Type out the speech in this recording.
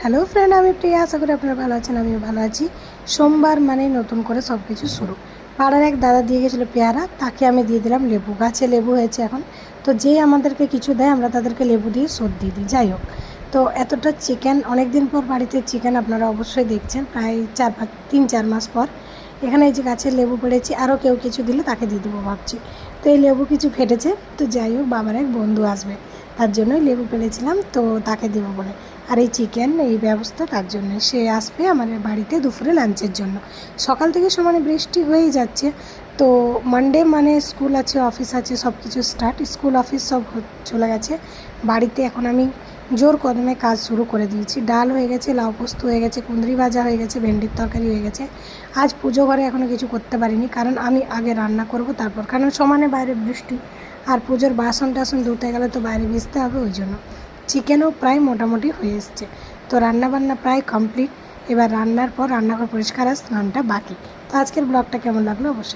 Hello friend, আমি প্রিয়া। আশা করি আপনারা ভালো আছেন, আমিও ভালো আছি। সোমবার মানে নতুন করে সব কিছু শুরু। পাড়ার এক দাদা দিয়ে গেছিলো পেয়ারা, তাকে আমি দিয়ে দিলাম লেবু। গাছে লেবু হয়েছে এখন, তো যেই আমাদেরকে কিছু দেয় আমরা তাদেরকে লেবু দিয়ে শোধ দিয়ে দিই। যাই হোক, তো এতটা চিকেন, অনেক দিন পর বাড়িতে চিকেন আপনারা অবশ্যই দেখছেন, প্রায় 3-4 মাস পর। এখানে এই যে গাছের লেবু পেড়েছি, আরও কেউ কিছু দিলে তাকে দিয়ে দেবো ভাবছি। তো এই লেবু কিছু ফেটেছে, তো যাই হোক, বাবার এক বন্ধু আসবে, তার জন্যই লেবু পেড়েছিলাম, তো তাকে দেবো বলে। আর এই চিকেন এই ব্যবস্থা তার জন্য, সে আসবে আমাদের বাড়িতে দুপুরে লাঞ্চের জন্য। সকাল থেকে সমানে বৃষ্টি হয়েই যাচ্ছে, তো মানডে মানে স্কুল আছে, অফিস আছে, সব কিছু স্টার্ট। স্কুল অফিস সব চলে গেছে। বাড়িতে এখন আমি জোর কদমে কাজ শুরু করে দিয়েছি। ডাল হয়ে গেছে, লাউ পোস্ত হয়ে গেছে, কুঁদরি ভাজা হয়ে গেছে, ভেন্ডির তরকারি হয়ে গেছে। আজ পুজো ঘরে এখনও কিছু করতে পারিনি, কারণ আমি আগে রান্না করব তারপর, কারণ সমানে বাইরে বৃষ্টি, আর পুজোর বাসন টাসন ধুতে গেলে তো বাইরে ভিজতে হবে, ওই জন্য। চিকেনও প্রায় মোটামুটি হয়ে এসছে, তো রান্নাবান্না প্রায় কমপ্লিট। এবার রান্নার পর রান্নাঘর পরিষ্কার আর স্নানটা বাকি। তো আজকের ব্লগটা কেমন লাগলো অবশ্যই